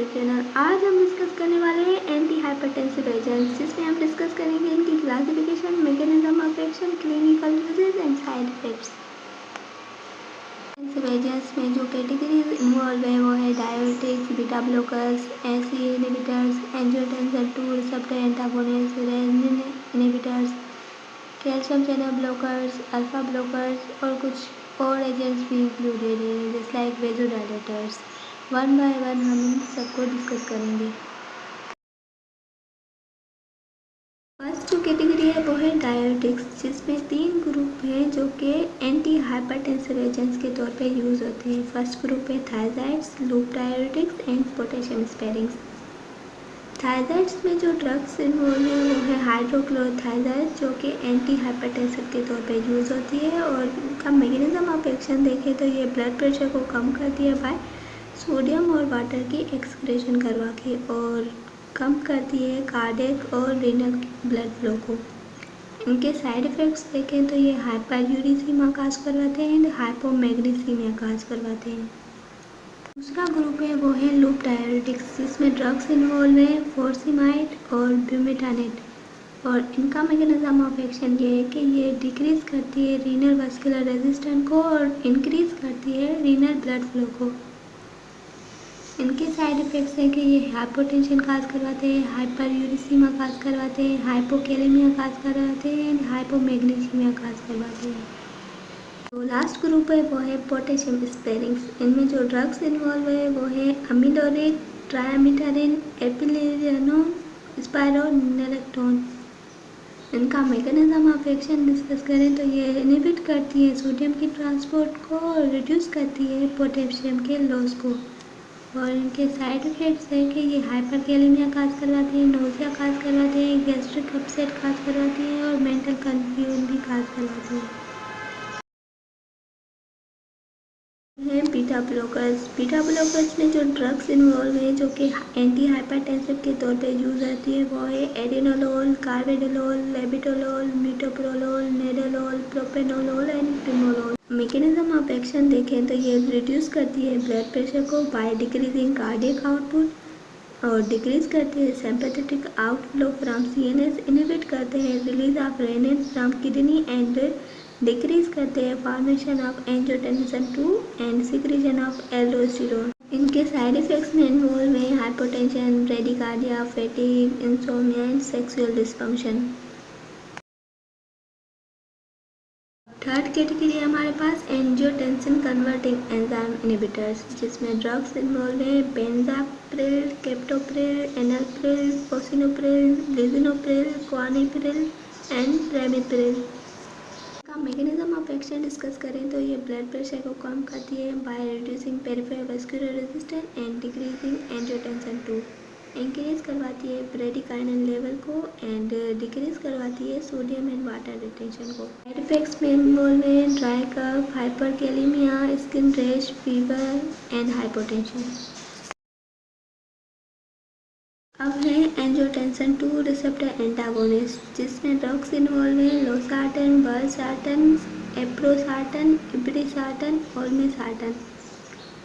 Channel. आज हम discuss करने वाले हैं एंटी हाइपरटेंसिव एजेंट्स, जिसमें हम डिस्कस करेंगे इनकी classification, mechanism of action, clinical uses and side effects. Hypertensive agents में जो कैटेगरीज इन्वॉल्व है वो है diuretics, beta blockers, ACE inhibitors, angiotensin 2 receptor antagonist, renin inhibitors, calcium channel blockers, alpha blockers और कुछ और एजेंट्स भी इंक्लूडेड हैं just like vasodilators. One by one हम इन सबको डिस्कस करेंगे। फर्स्ट जो कैटेगरी है वो है डायबिटिक्स, जिसमें 3 ग्रुप हैं जो कि एंटी हाइपरटेंसिव एजेंट्स के तौर पे यूज़ होते हैं। फर्स्ट ग्रुप है thiazides, loop diuretics and potassium sparings. Thiazides में जो ड्रग्स इन्वॉल्व है वो है हाइड्रोक्लोरोथायराइड, जो कि एंटी हाइपरटेंसिव के तौर पे यूज़ होती है और इनका मैकेनिज्म ऑफ एक्शन देखें तो ये ब्लड प्रेशर को कम करती है बाय सोडियम और वाटर की एक्सक्रेशन करवा के, और कम करती है कार्डियक और रीनल ब्लड फ्लो को। इनके साइड इफ़ेक्ट्स देखें तो ये हाइपरयूरिसीमिया काज करवाते हैं एंड हाइपोमैग्नीसीमिया काज करवाते हैं। दूसरा ग्रुप है वो है लूप डायबिटिक्स, जिसमें ड्रग्स इन्वॉल्व हैं फोर्सिमाइड और ब्यूमेटानेट, और इनका मैकेनिज्म ऑफ एक्शन ये है कि ये डिक्रीज़ करती है रीनल वस्कुलर रेजिस्टेंस को और इंक्रीज़ करती है रीनल ब्लड फ्लो को। इनके साइड इफ़ेक्ट्स हैं कि ये हाइपोटेंशन काज करवाते हैं, हाइपरयूरिसीमिया काज करवाते हैं, हाइपोकैलेमिया काज करवाते हैं एंड हाइपोमैग्नीसीमिया काज करवाते हैं। तो लास्ट ग्रुप है वो है पोटेशियम स्पेरिंग्स। इनमें जो ड्रग्स इन्वॉल्व है वो है अमिलोरेट, ट्राइमिथारिन, एपिलेरिनोन, स्पाइरोनेलेक्टोन। इनका मैकेनिज्म ऑफ एक्शन डिस्कस करें तो ये इनहिबिट करती है सोडियम की ट्रांसपोर्ट को और रिड्यूस करती है पोटेशियम के लॉस को, और इनके साइड इफ़ेक्ट्स है कि ये हाइपरकैलेमिया काज करवाते हैं, नोजिया काज करवाते हैं, गैस्ट्रिक अपसेट काज करवाती हैं और मेंटल कन्फ्यूजन भी काज करवाती हैं। Beta blockers. बीटा ब्लॉकर्स में जो ड्रग्स इन्वॉल्व है जो कि एंटी हाइपरटेंसिव के तौर पे यूज़ होती है वो है atenolol, carvedilol, labetalol, metoprolol, nadolol, propranolol and pindolol. Mechanism of action देखें तो ये रिड्यूस करती है ब्लड प्रेशर को बाय डिक्रीजिंग कार्डियक आउटपुट और डिक्रीज करती है sympathetic outflow from CNS, inhibit करते हैं release of renin from kidney and decrease करते हैं formation of angiotensin 2 and secretion of aldosterone. इनके साइड इफ़ेक्ट्स में इन्वॉल्व हैं hypotension, bradycardia, fatigue, insomnia and sexual dysfunction. Third category है हमारे पास एंजियोटेंसिन कन्वर्टिंग एंजाइम इनहिबिटर्स, जिसमें ड्रग्स इन्वॉल्व है benazepril, captopril, enalapril, fosinopril, lisinopril, quinapril and ramipril. का mechanism of action discuss करें तो ये ब्लड प्रेशर को कम करती है by reducing peripheral vascular resistance and decreasing angiotensin 2, increase करवाती है ब्रेडिकाइनिन लेवल को एंड डिक्रीज करवाती है सोडियम एंड वाटर रिटेंशन को। साइड इफेक्ट्स में इन्वॉल्व है dry cough, hyperkalaemia, skin rash, fever and hypotension. अब है एंजियोटेंसिन 2 रिसेप्टर एंटागोनिस्ट, जिसमें ड्रग्स इन्वॉल्व हैं लोसार्टन, बलसार्टन, एप्रोसार्टन, इब्रीसार्टन, ओल्मेसार्टन,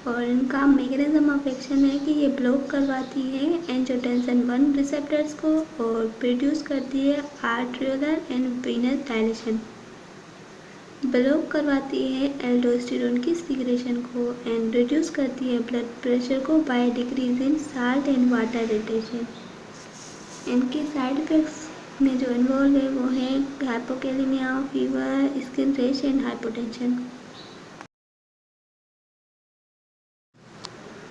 और इनका मैकेनिज्म ऑफ एक्शन है कि ये ब्लॉक करवाती है एंजियोटेंसिन 1 रिसेप्टर्स को और प्रोड्यूस करती है आर्ट्रियोलर एंड वेनस डायलेशन, ब्लॉक करवाती है एल्डोस्टेरोन की सिक्रेशन को एंड रिड्यूस करती है ब्लड प्रेशर को by decrease in salt and water retention. इनके साइड इफेक्ट्स में जो इन्वॉल्व है वो है hypokalemia, fever, skin rash and hypotension.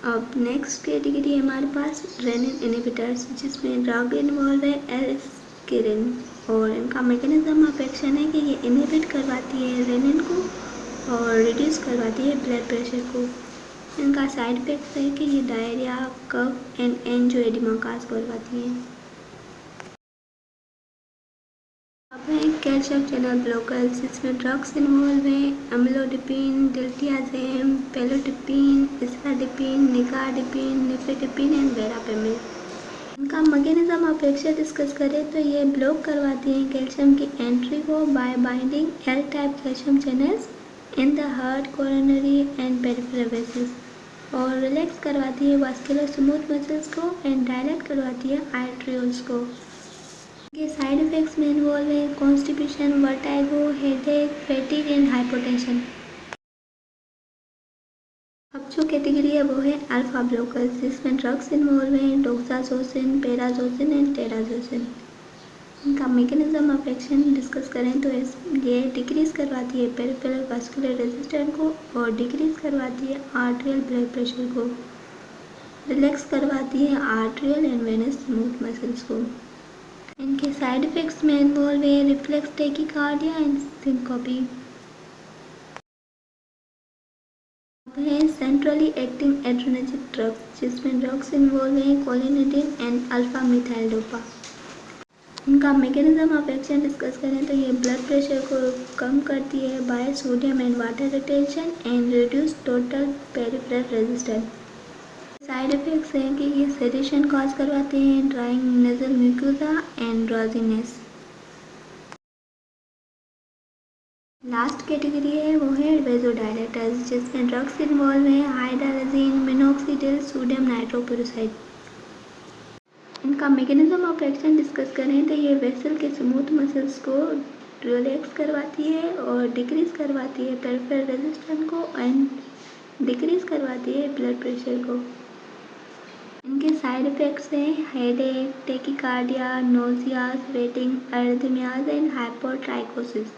अब नेक्स्ट कैटेगरी है हमारे पास रेनिन इनहिबिटर्स, जिसमें ड्रग इन्वॉल्व है एस्किरिन, और इनका मैकेनिज्म ऑफ एक्शन है कि ये इनहिबिट करवाती है रेनिन को और रिड्यूस करवाती है ब्लड प्रेशर को। इनका साइड इफेक्ट है कि ये डायरिया, कफ एंड एंजियोएडिमा काज करवाती है। अब है कैल्शियम चैनल ब्लॉकर्स, जिसमें ड्रग्स इन्वॉल्व हैं अम्लोडिपिन, डिल्टियाजेम, पेलोडिपिन, इस्राडिपिन, निकाडिपिन, निफेडिपिन एंड वेरापेमिल। इनका मैकेनिज्म ऑफ एक्शन डिस्कस करें तो ये ब्लॉक करवाती हैं कैल्शियम की एंट्री को bye binding L type calcium channels in the heart, coronary and peripheral vessels, और रिलैक्स करवाती है वास्कुलर स्मूथ मसल्स को एंड डायलेट करवाती है आर्टरियोल्स को। ये साइड इफ़ेक्ट्स में इन्वॉल्व है constipation, vertigo, headache, fatigue and hypotension. अब जो कैटेगरी है वो है अल्फा ब्लॉकर्स, जिसमें ड्रग्स इन्वॉल्व हैं डोक्साजोसिन, पेराजोसिन एंड टेराजोसिन। इनका मैकेनिज्म ऑफ एक्शन डिस्कस करें तो ये डिक्रीज करवाती है पेरिफेरल वास्कुलर रेजिस्टेंस को और डिक्रीज करवाती है आर्टेरियल ब्लड प्रेशर को, रिलैक्स करवाती है arterial and venous smooth muscles को। इनके साइड इफ़ेक्ट्स में इन्वॉल्व है रिफ्लेक्स टैकीकार्डिया एंड सिंकोपी। है सेंट्रली एक्टिंग एड्रेनर्जिक ड्रग्स, जिसमें ड्रग्स इन्वॉल्व हैं clonidine and alpha methyldopa. इनका मैकेनिज्म ऑफ एक्शन डिस्कस करें तो ये ब्लड प्रेशर को कम करती है by sodium and water retention and reduce total peripheral resistance. Side effects हैं कि ये सेडेशन कॉज करवाते हैं, drawing nasal mucosa and drowsiness. Last category है वो है वेजोडायलेटर्स, जिसमें ड्रग्स इन्वॉल्व हैं हाइड्रोलाजीन, मिनोक्सिडिल, सोडियम नाइट्रोपेरोक्साइड। इनका मैकेनिज्म ऑफ एक्शन डिस्कस करें तो ये वेसल के स्मूथ मसल्स को रिलैक्स करवाती है और डिक्रीज करवाती है पेरिफेरल रेजिस्टेंस को एंड डिक्रीज करवाती है ब्लड प्रेशर को। इनके साइड इफ़ेक्ट्स हैं headache, tachycardia, nausea, sweating, arrhythmias and हाइपोट्राइकोसिस।